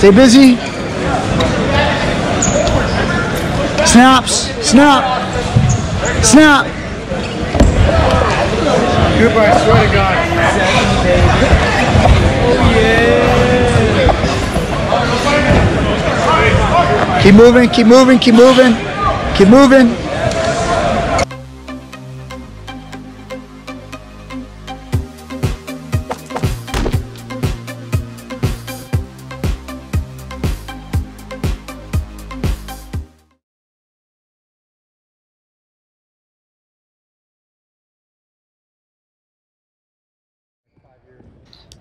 Stay busy. Snaps. Snap. Snap. Cooper, I swear to God. Oh, yeah. Keep moving, keep moving, keep moving. Keep moving.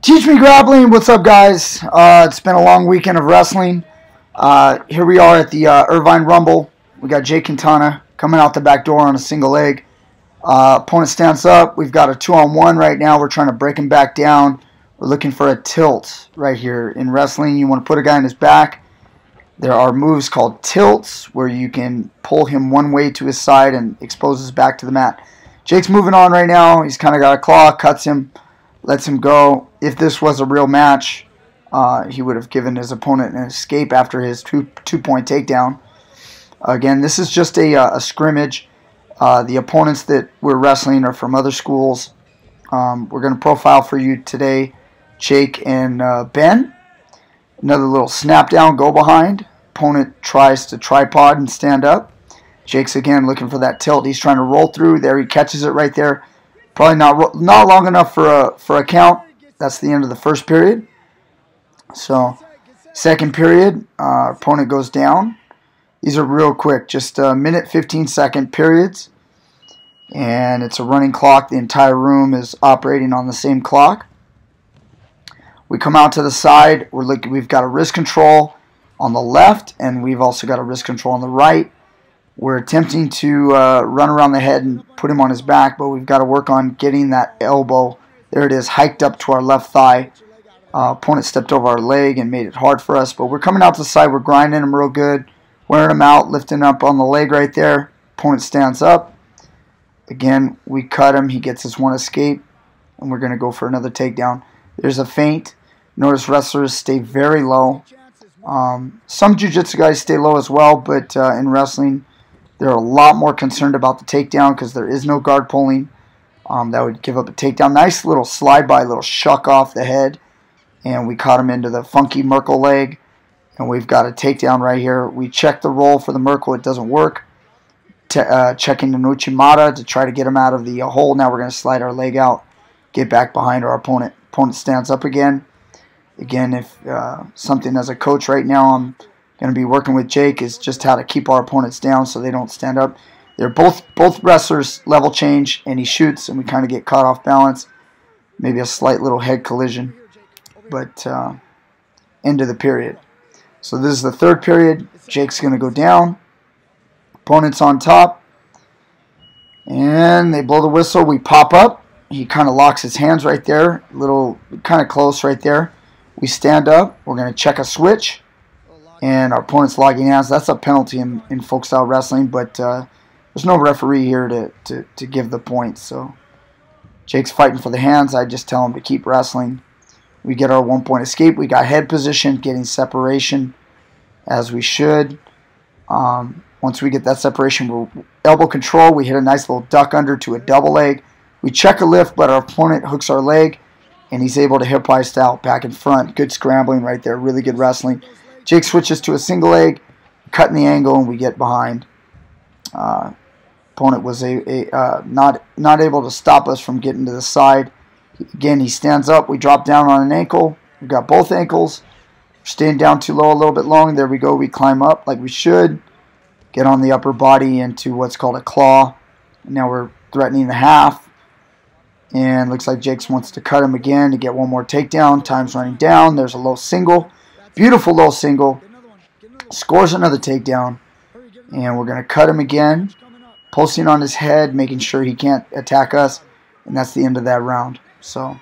Teach Me Grappling, what's up, guys? It's been a long weekend of wrestling. Here we are at the Irvine Rumble. We got Jake Quintana coming out the back door on a single leg. Opponent stands up. We've got a 2-on-1 right now. We're trying to break him back down. We're looking for a tilt right here. In wrestling, you want to put a guy on his back. There are moves called tilts where you can pull him one way to his side and expose his back to the mat. Jake's moving on right now. He's kind of got a claw, cuts him, lets him go. If this was a real match, he would have given his opponent an escape after his two-point takedown. Again, this is just a scrimmage. The opponents that we're wrestling are from other schools. We're going to profile for you today Jake and Ben. Another little snap down, go behind. Opponent tries to tripod and stand up. Jake's again looking for that tilt. He's trying to roll through. There, he catches it right there. Probably not long enough for a count. That's the end of the first period. So, second period, our opponent goes down. These are real quick, just a minute, 15-second periods. And it's a running clock. The entire room is operating on the same clock. We come out to the side. We've got a wrist control on the left, and we've also got a wrist control on the right. We're attempting to run around the head and put him on his back, but we've got to work on getting that elbow. There it is, hiked up to our left thigh. Opponent stepped over our leg and made it hard for us, but we're coming out to the side. We're grinding him real good, wearing him out, lifting up on the leg right there. Opponent stands up. Again, we cut him. He gets his one escape, and we're going to go for another takedown. There's a feint. Notice wrestlers stay very low. Some jiu-jitsu guys stay low as well, but in wrestling, they're a lot more concerned about the takedown because there is no guard pulling. That would give up a takedown. Nice little slide-by, little shuck off the head. And we caught him into the funky Merkle leg. And we've got a takedown right here. We checked the roll for the Merkle. It doesn't work. Checking the Nuchimata to try to get him out of the hole. Now we're going to slide our leg out, get back behind our opponent. Opponent stands up again. Again, if something as a coach right now I'm going to be working with Jake is just how to keep our opponents down so they don't stand up. They're both wrestlers level change, and he shoots, and we kind of get caught off balance. Maybe a slight little head collision, but end of the period. So this is the third period. Jake's going to go down. Opponent's on top, and they blow the whistle. We pop up. He kind of locks his hands right there, little kind of close right there. We stand up. We're going to check a switch, and our opponent's logging hands. That's a penalty in folk style wrestling, but there's no referee here to give the points. So Jake's fighting for the hands. I just tell him to keep wrestling. We get our 1-point escape. We got head position, getting separation as we should. Once we get that separation, we'll elbow control. We hit a nice little duck under to a double leg. We check a lift, but our opponent hooks our leg, and he's able to hip heist out back in front. Good scrambling right there. Really good wrestling. Jake switches to a single leg, cutting the angle, and we get behind. Opponent was not able to stop us from getting to the side. Again, he stands up. We drop down on an ankle. We've got both ankles. We're staying down too low a little bit long. There we go. We climb up like we should. Get on the upper body into what's called a claw. And now we're threatening the half. And looks like Jake wants to cut him again to get one more takedown. Time's running down. There's a low single. Beautiful low single. Scores another takedown. And we're going to cut him again. Posting on his head, making sure he can't attack us. And that's the end of that round. So,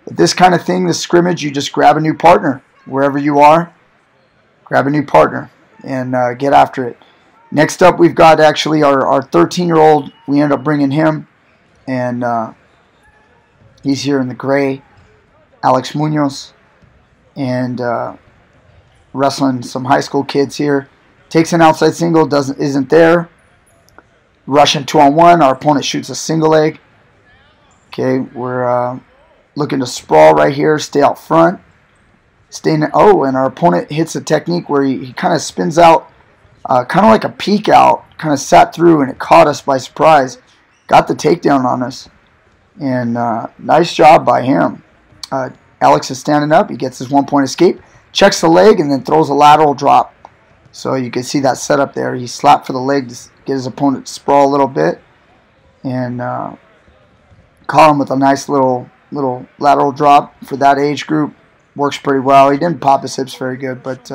with this kind of thing, this scrimmage, you just grab a new partner. Wherever you are, grab a new partner and get after it. Next up, we've got actually our 13-year-old. We end up bringing him. And he's here in the gray. Alex Munoz. And wrestling some high school kids here. Takes an outside single, isn't there. Russian 2-on-1. Our opponent shoots a single leg. Okay, we're looking to sprawl right here, stay out front. And our opponent hits a technique where he kind of spins out, kind of like a peek out, kind of sat through, and it caught us by surprise. Got the takedown on us. And nice job by him. Alex is standing up. He gets his 1-point escape, checks the leg, and then throws a lateral drop. So you can see that setup there. He slapped for the leg to get his opponent to sprawl a little bit. And caught him with a nice little lateral drop for that age group. Works pretty well. He didn't pop his hips very good, but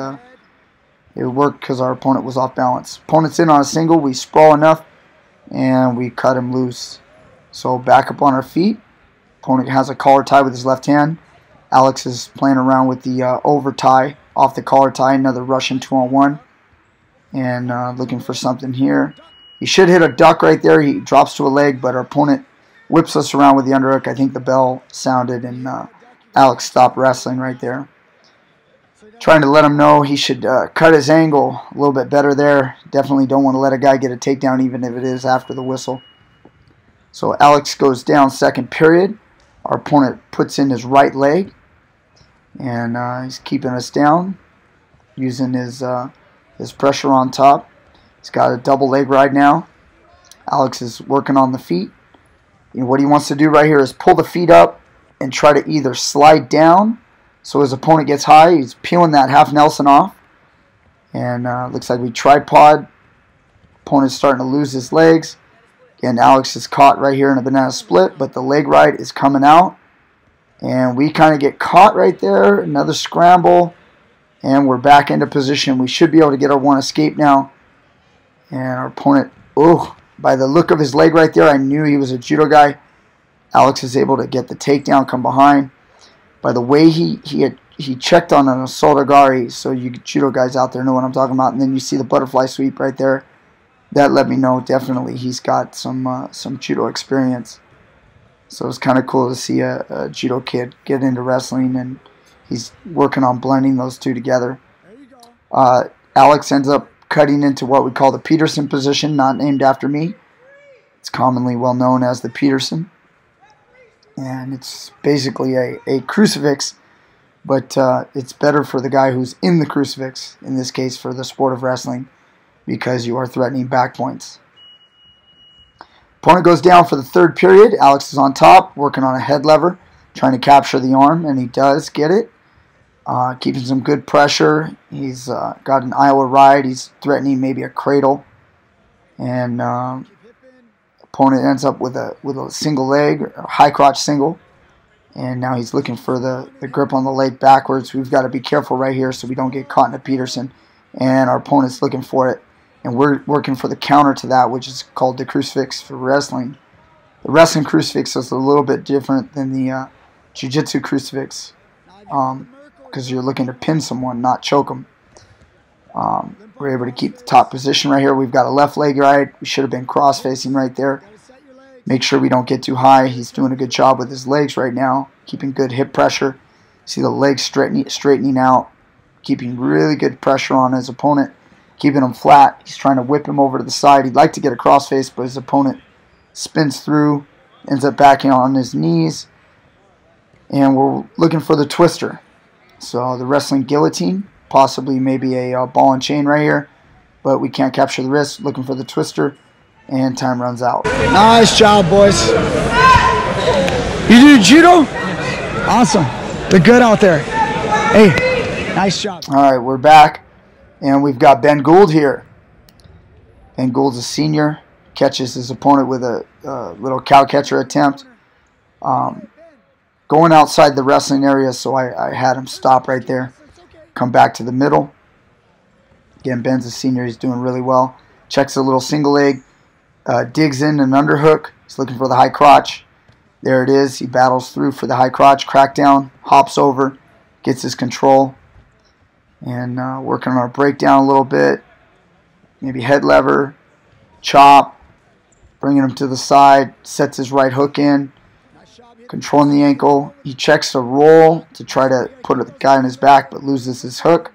it worked because our opponent was off balance. Opponent's in on a single. We sprawl enough, and we cut him loose. So back up on our feet. Opponent has a collar tie with his left hand. Alex is playing around with the over tie off the collar tie. Another Russian 2-on-1. And looking for something here. He should hit a duck right there. He drops to a leg, but our opponent whips us around with the underhook. I think the bell sounded, and Alex stopped wrestling right there. Trying to let him know he should cut his angle a little bit better there. Definitely don't want to let a guy get a takedown, even if it is after the whistle. So Alex goes down second period. Our opponent puts in his right leg, and he's keeping us down, using his pressure on top. He's got a double leg ride now. Alex is working on the feet. And what he wants to do right here is pull the feet up and try to either slide down so his opponent gets high. He's peeling that half Nelson off. And looks like we tripod. Opponent's starting to lose his legs. And Alex is caught right here in a banana split, but the leg ride is coming out. And we kind of get caught right there. Another scramble. And we're back into position. We should be able to get our one escape now. And our opponent, by the look of his leg right there, I knew he was a judo guy. Alex is able to get the takedown, come behind. By the way he checked on an assault-agari, so you judo guys out there know what I'm talking about. And then you see the butterfly sweep right there. That let me know definitely he's got some judo experience. So it's kind of cool to see a judo kid get into wrestling, and he's working on blending those two together. Alex ends up cutting into what we call the Peterson position, not named after me. It's commonly well known as the Peterson. And it's basically a crucifix, but it's better for the guy who's in the crucifix, in this case for the sport of wrestling, because you are threatening back points. Opponent goes down for the third period. Alex is on top, working on a head lever, trying to capture the arm, and he does get it. Keeping some good pressure. He's got an Iowa ride. He's threatening maybe a cradle. And opponent ends up with a single leg, a high crotch single. And now he's looking for the grip on the leg backwards. We've got to be careful right here so we don't get caught in a Peterson. And our opponent's looking for it. And we're working for the counter to that, which is called the crucifix for wrestling. The wrestling crucifix is a little bit different than the Jiu-jitsu crucifix, because you're looking to pin someone, not choke them. We're able to keep the top position right here. We've got a left leg ride. We should have been cross-facing right there. Make sure we don't get too high. He's doing a good job with his legs right now, keeping good hip pressure. See the legs straightening out, keeping really good pressure on his opponent, keeping him flat. He's trying to whip him over to the side. He'd like to get a cross-face, but his opponent spins through, ends up backing on his knees, and we're looking for the twister. So the wrestling guillotine, possibly maybe a ball and chain right here, but we can't capture the wrist. Looking for the twister, and time runs out. Nice job, boys. You do judo? Awesome. They're good out there. Hey, nice job. All right, we're back, and we've got Ben Gould here. Ben Gould's a senior. Catches his opponent with a little cow catcher attempt. Going outside the wrestling area, so I had him stop right there. Come back to the middle. Again, Ben's a senior. He's doing really well. Checks a little single leg. Digs in an underhook. He's looking for the high crotch. There it is. He battles through for the high crotch. Crackdown. Hops over. Gets his control. And working on our breakdown a little bit. Maybe head lever. Chop. Bringing him to the side. Sets his right hook in. Controlling the ankle. He checks a roll to try to put the guy on his back, but loses his hook.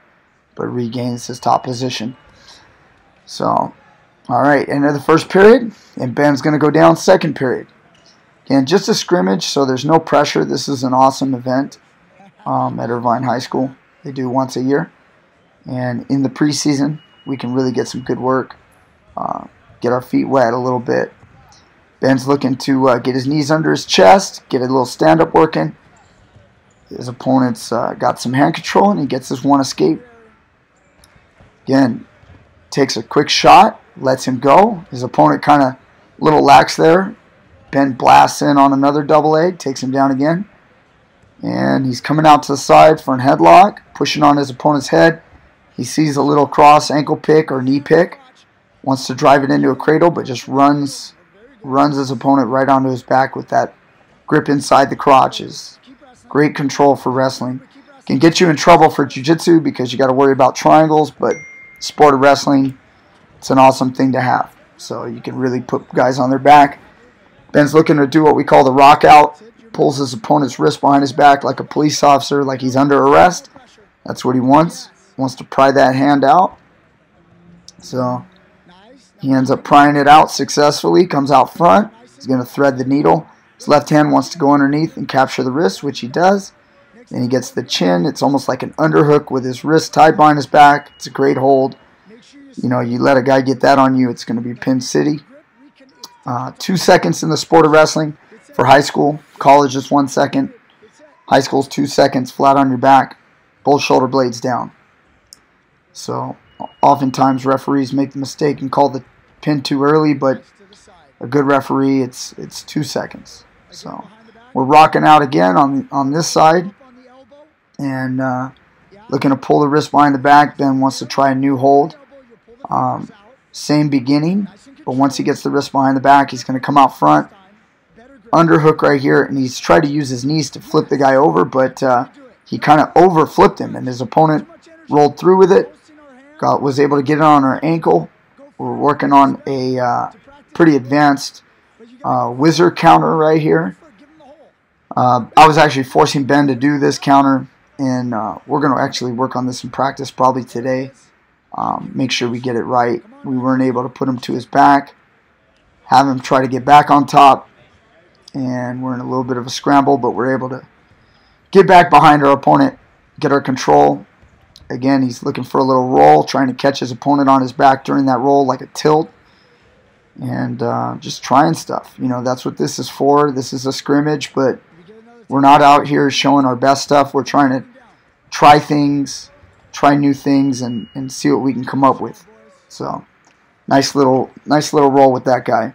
but regains his top position. So, all right, end of the first period, and Ben's going to go down second period. Again, just a scrimmage, so there's no pressure. This is an awesome event at Irvine High School. They do once a year. And in the preseason, we can really get some good work, get our feet wet a little bit. Ben's looking to get his knees under his chest, get a little stand-up working. His opponent's got some hand control, and he gets his one escape. Again, takes a quick shot, lets him go. His opponent kind of a little lax there. Ben blasts in on another double leg, takes him down again. And he's coming out to the side for an headlock, pushing on his opponent's head. He sees a little cross ankle pick or knee pick, wants to drive it into a cradle, but just runs his opponent right onto his back with that grip inside the crotches. Great control for wrestling. Can get you in trouble for jiu-jitsu because you got to worry about triangles, but sport of wrestling, it's an awesome thing to have. So you can really put guys on their back. Ben's looking to do what we call the rock out. Pulls his opponent's wrist behind his back like a police officer, like he's under arrest. That's what he wants. Wants to pry that hand out. So he ends up prying it out successfully, comes out front. He's going to thread the needle. His left hand wants to go underneath and capture the wrist, which he does. Then he gets the chin. It's almost like an underhook with his wrist tied behind his back. It's a great hold. You know, you let a guy get that on you, it's going to be Pin City. 2 seconds in the sport of wrestling for high school. College is 1 second. High school's 2 seconds, flat on your back, both shoulder blades down. So oftentimes referees make the mistake and call the pin too early, but a good referee, it's 2 seconds. So we're rocking out again on this side and looking to pull the wrist behind the back. Ben wants to try a new hold. Same beginning, but once he gets the wrist behind the back, he's going to come out front. Underhook right here, and he's tried to use his knees to flip the guy over, but he kind of over flipped him, and his opponent rolled through with it. Was able to get it on our ankle. We're working on a pretty advanced whizzer counter right here. I was actually forcing Ben to do this counter, and we're going to actually work on this in practice probably today. Make sure we get it right. We weren't able to put him to his back, have him try to get back on top, and we're in a little bit of a scramble, but we're able to get back behind our opponent, get our control. Again, he's looking for a little roll, trying to catch his opponent on his back during that roll like a tilt, and just trying stuff. You know, that's what this is for. This is a scrimmage, but we're not out here showing our best stuff. We're trying to try things, try new things, and see what we can come up with. So, nice little roll with that guy.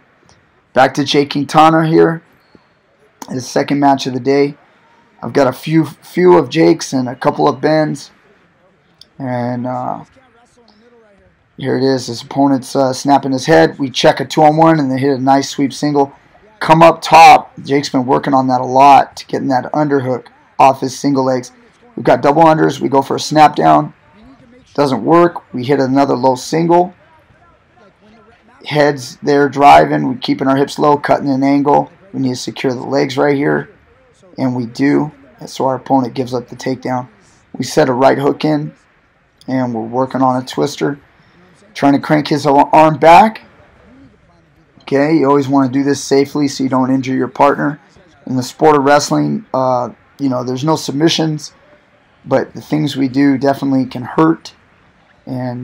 Back to Jake Quintana here. His second match of the day. I've got a few of Jake's and a couple of Ben's. And here it is. His opponent's snapping his head. We check a 2-on-1 and they hit a nice sweep single. Come up top. Jake's been working on that a lot, getting that underhook off his single legs. We've got double unders. We go for a snap down. Doesn't work. We hit another low single. Heads there driving. We're keeping our hips low, cutting an angle. We need to secure the legs right here. And we do. So our opponent gives up the takedown. We set a right hook in. And we're working on a twister. Trying to crank his arm back. Okay, you always want to do this safely so you don't injure your partner. In the sport of wrestling, you know, there's no submissions. But the things we do definitely can hurt. And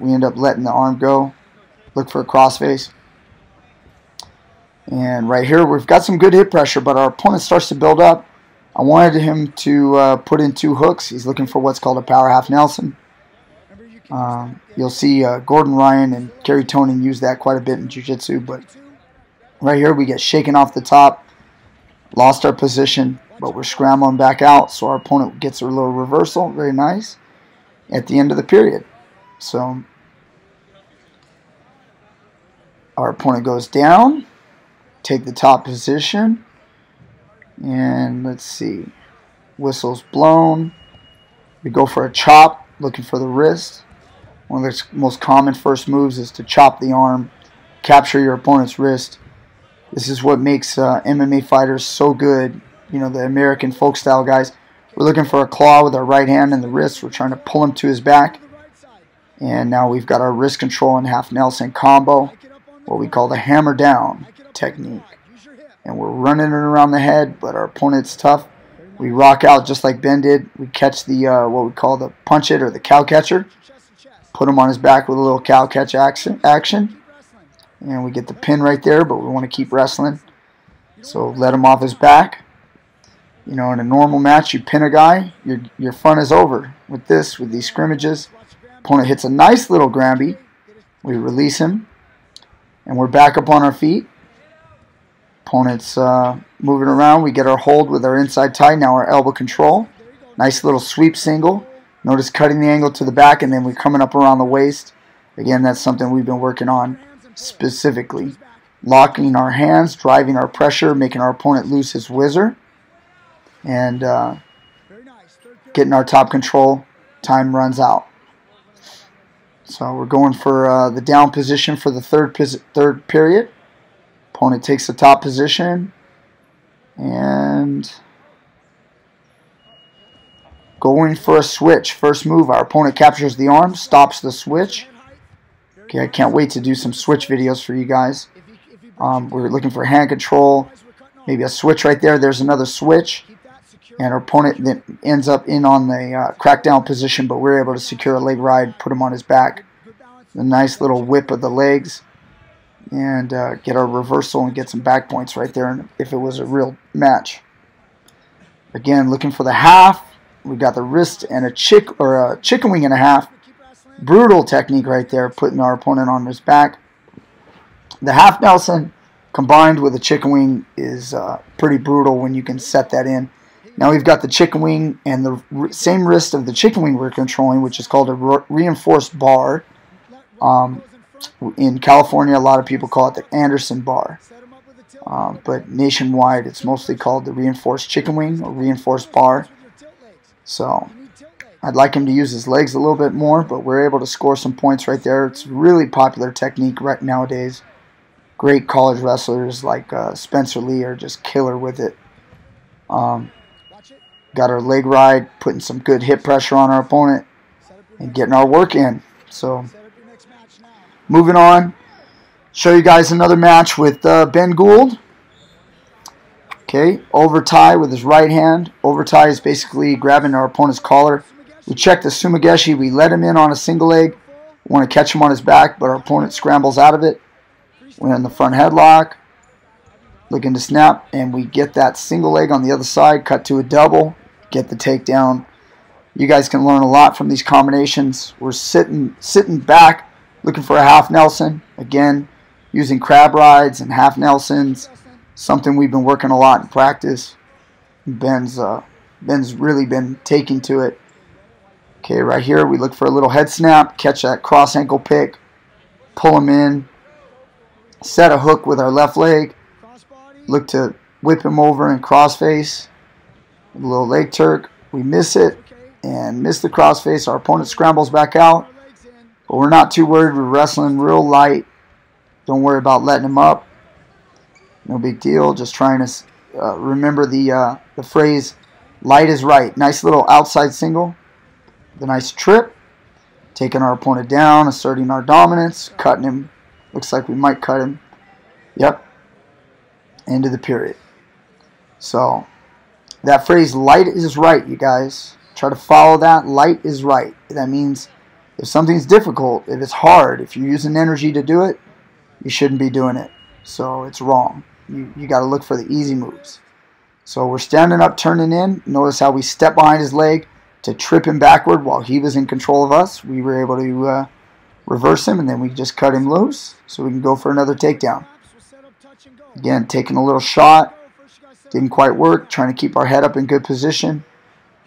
we end up letting the arm go. Look for a crossface. And right here, we've got some good hip pressure, but our opponent starts to build up. I wanted him to put in 2 hooks. He's looking for what's called a power half Nelson. You'll see Gordon Ryan and Kerry Tonin use that quite a bit in jiu-jitsu, but right here we get shaken off the top, lost our position, but we're scrambling back out, so our opponent gets a little reversal, very nice, at the end of the period. So our opponent goes down, take the top position, and let's see, whistle's blown. We go for a chop, looking for the wrist. One of the most common first moves is to chop the arm, capture your opponent's wrist. This is what makes MMA fighters so good. You know, the American folk style guys. We're looking for a claw with our right hand in the wrist. We're trying to pull him to his back. And now we've got our wrist control and half Nelson combo, what we call the hammer down technique. And we're running it around the head, but our opponent's tough. We rock out just like Ben did. We catch the what we call the punch it or the cow catcher. Put him on his back with a little cow catch action. And we get the pin right there, but we want to keep wrestling. So let him off his back. You know, in a normal match, you pin a guy, your fun is over. With these scrimmages, opponent hits a nice little Granby. We release him, and we're back up on our feet. Opponent's moving around. We get our hold with our inside tie. Now our elbow control. Nice little sweep single. Notice cutting the angle to the back, and then we're coming up around the waist. Again, that's something we've been working on specifically. Locking our hands, driving our pressure, making our opponent lose his whizzer. And getting our top control. Time runs out. So we're going for the down position for the third period. Opponent takes the top position. And going for a switch. First move, our opponent captures the arm, stops the switch. Okay, I can't wait to do some switch videos for you guys. We're looking for hand control. Maybe a switch right there. There's another switch. And our opponent then ends up in on the crackdown position, but we're able to secure a leg ride, put him on his back. A nice little whip of the legs. And get our reversal and get some back points right there. And if it was a real match. Again, looking for the half. We got the wrist and a chicken wing and a half. Brutal technique right there, putting our opponent on his back. The half Nelson combined with a chicken wing is pretty brutal when you can set that in. Now we've got the chicken wing and the same wrist of the chicken wing we're controlling, which is called a reinforced bar. In California, a lot of people call it the Anderson bar. But nationwide, it's mostly called the reinforced chicken wing or reinforced bar. So I'd like him to use his legs a little bit more, but we're able to score some points right there. It's a really popular technique right nowadays. Great college wrestlers like Spencer Lee are just killer with it. Got our leg ride, putting some good hip pressure on our opponent, and getting our work in. So, moving on, show you guys another match with Ben Gould. Okay, over tie with his right hand. Over tie is basically grabbing our opponent's collar. We check the Sumigeshi. We let him in on a single leg. We want to catch him on his back, but our opponent scrambles out of it. We're in the front headlock. Looking to snap, and we get that single leg on the other side, cut to a double, get the takedown. You guys can learn a lot from these combinations. We're sitting back, looking for a half Nelson. Again, using crab rides and half Nelsons, something we've been working a lot in practice. Ben's really been taking to it. Okay, right here we look for a little head snap, catch that cross ankle pick, pull him in, set a hook with our left leg. Look to whip him over and crossface. A little leg turk. We miss it and miss the crossface. Our opponent scrambles back out. But we're not too worried. We're wrestling real light. Don't worry about letting him up. No big deal. Just trying to remember the phrase, light is right. Nice little outside single. The nice trip. Taking our opponent down, asserting our dominance, cutting him. Looks like we might cut him. Yep. End of the period. So, that phrase, light is right, you guys. Try to follow that. Light is right. That means if something's difficult, if it's hard, if you're using energy to do it, you shouldn't be doing it. So, it's wrong. You got to look for the easy moves. So, we're standing up, turning in. Notice how we step behind his leg to trip him backward while he was in control of us. We were able to reverse him, and then we just cut him loose so we can go for another takedown. Again, taking a little shot. Didn't quite work. Trying to keep our head up in good position.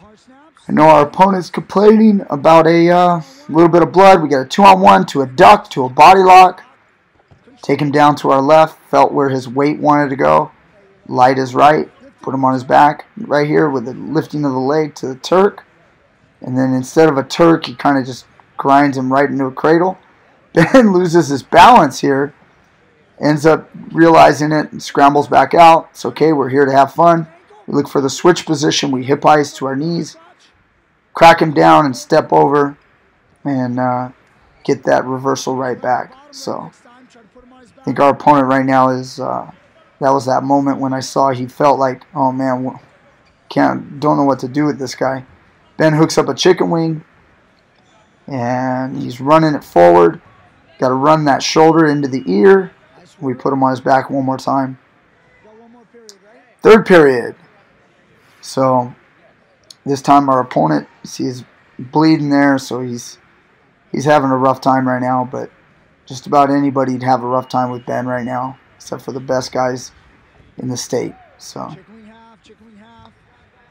I know our opponent's complaining about a little bit of blood. We got a 2-on-1 to a duck to a body lock. Take him down to our left. Felt where his weight wanted to go. Light is right. Put him on his back. Right here with the lifting of the leg to the Turk. And then instead of a Turk, he kind of just grinds him right into a cradle. Ben loses his balance here. Ends up realizing it and scrambles back out. It's okay, we're here to have fun. We look for the switch position. We hip ice to our knees. Crack him down and step over. And get that reversal right back. So I think our opponent right now is that was that moment when I saw he felt like, oh man, don't know what to do with this guy. Ben hooks up a chicken wing, and he's running it forward. Got to run that shoulder into the ear. We put him on his back one more time. Third period. So this time our opponent, he's bleeding there, so he's having a rough time right now. But just about anybody'd have a rough time with Ben right now, except for the best guys in the state. So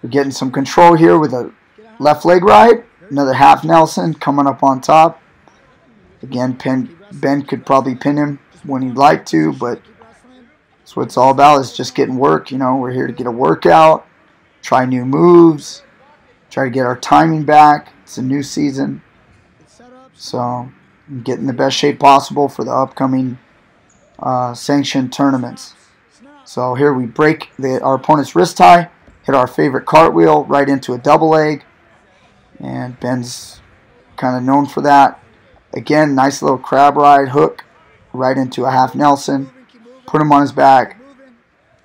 we're getting some control here with a left leg ride. Another half Nelson coming up on top. Again, Ben could probably pin him when he'd like to, but that's what it's all about, is just getting work. You know, we're here to get a workout, try new moves, try to get our timing back. It's a new season. So I'm getting the best shape possible for the upcoming sanctioned tournaments. So here we break our opponent's wrist tie, hit our favorite cartwheel right into a double leg, and Ben's kind of known for that. Again, nice little crab ride hook right into a half Nelson. Put him on his back.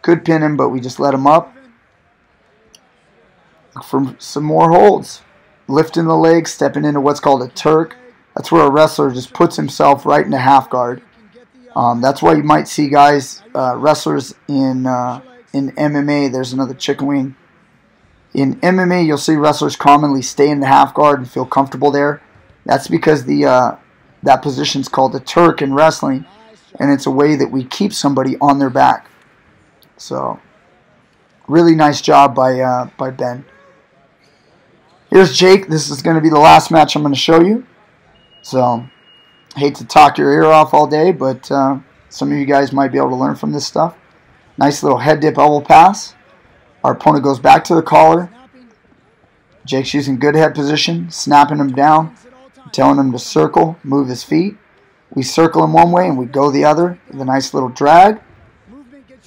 Could pin him, but we just let him up. Look for some more holds. Lifting the leg, stepping into what's called a Turk. That's where a wrestler just puts himself right into half guard. That's why you might see guys, wrestlers in MMA. There's another chicken wing. In MMA, you'll see wrestlers commonly stay in the half guard and feel comfortable there. That's because that position's called a Turk in wrestling, and it's a way that we keep somebody on their back. So, really nice job by Ben. Here's Jake. This is going to be the last match I'm going to show you. So, hate to talk your ear off all day, but some of you guys might be able to learn from this stuff. Nice little head dip elbow pass. Our opponent goes back to the collar. Jake's using good head position, snapping him down, telling him to circle, move his feet. We circle him one way and we go the other with a nice little drag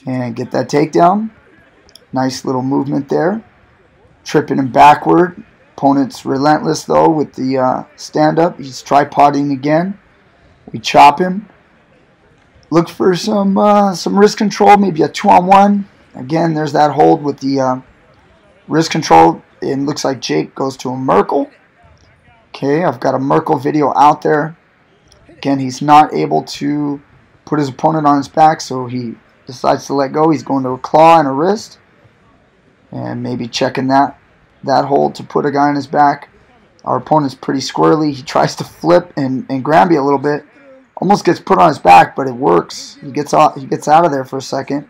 and get that takedown. Nice little movement there. Tripping him backward. Opponent's relentless though with the stand-up. He's tripoding again. We chop him. Look for some wrist control, maybe a 2-on-1. Again, there's that hold with the wrist control. It looks like Jake goes to a Merkle. Okay, I've got a Merkle video out there. Again, he's not able to put his opponent on his back, so he decides to let go. He's going to a claw and a wrist. And maybe checking that hold to put a guy on his back. Our opponent's pretty squirrely. He tries to flip and Granby a little bit. Almost gets put on his back, but it works. He gets out of there for a second.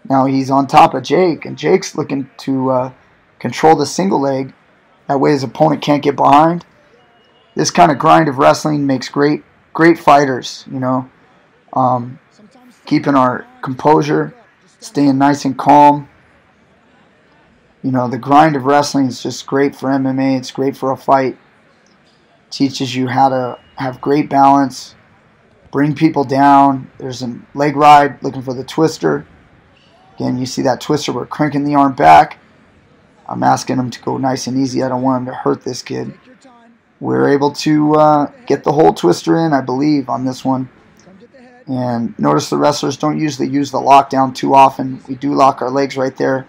Now he's on top of Jake, and Jake's looking to control the single leg. That way his opponent can't get behind. This kind of grind of wrestling makes great fighters, you know. Keeping our composure, staying nice and calm. You know, the grind of wrestling is just great for MMA. It's great for a fight. Teaches you how to have great balance, bring people down. There's a leg ride, looking for the twister. Again, you see that twister, we're cranking the arm back. I'm asking him to go nice and easy. I don't want him to hurt this kid. We're able to get the whole twister in, I believe, on this one. And notice the wrestlers don't usually use the lockdown too often. We do lock our legs right there.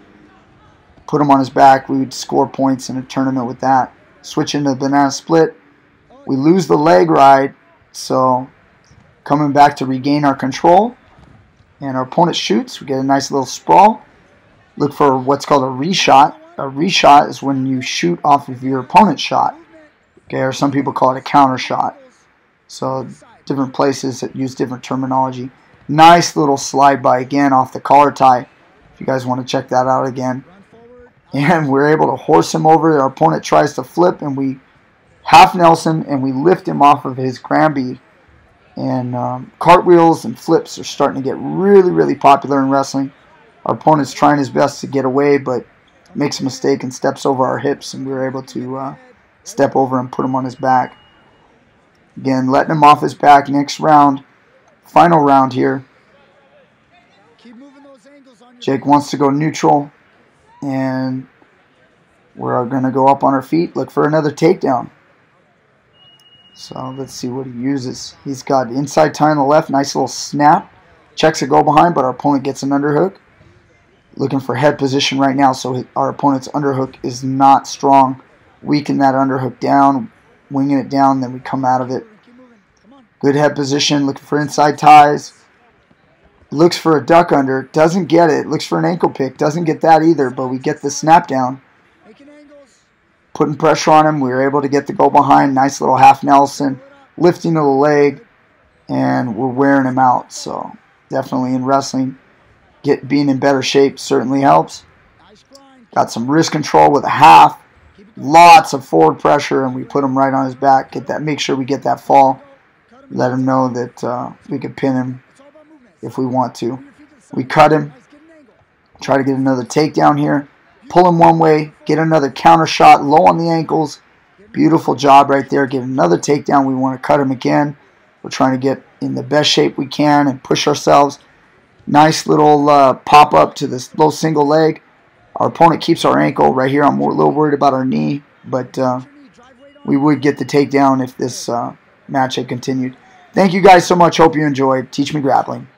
Put him on his back. We would score points in a tournament with that. Switch into the banana split. We lose the leg ride, so coming back to regain our control. And our opponent shoots. We get a nice little sprawl. Look for what's called a reshot. A reshot is when you shoot off of your opponent's shot. Okay, or some people call it a counter shot. So different places that use different terminology. Nice little slide by again off the collar tie. If you guys want to check that out again. And we're able to horse him over. Our opponent tries to flip, and we half Nelson, and we lift him off of his Granby. And cartwheels and flips are starting to get really, really popular in wrestling. Our opponent's trying his best to get away, but makes a mistake and steps over our hips, and we were able to step over and put him on his back. Again, letting him off his back. Next round, final round here. Jake wants to go neutral, and we're going to go up on our feet, look for another takedown. So let's see what he uses. He's got inside tie on the left, nice little snap. Checks a go behind, but our opponent gets an underhook. Looking for head position right now, so our opponent's underhook is not strong. Weaken that underhook down, winging it down, then we come out of it. Good head position, looking for inside ties. Looks for a duck under, doesn't get it. Looks for an ankle pick, doesn't get that either, but we get the snap down. Putting pressure on him, we were able to get the go behind. Nice little half Nelson, lifting of the leg, and we're wearing him out. So definitely in wrestling, being in better shape certainly helps. Got some wrist control with a half, lots of forward pressure, and we put him right on his back. Make sure we get that fall. Let him know that we can pin him if we want to. We cut him. Try to get another takedown here. Pull him one way, get another counter shot, low on the ankles. Beautiful job right there. Get another takedown. We want to cut him again. We're trying to get in the best shape we can and push ourselves. Nice little pop up to this low single leg. Our opponent keeps our ankle right here. I'm a little worried about our knee, but we would get the takedown if this match had continued. Thank you guys so much. Hope you enjoyed. Teach Me Grappling.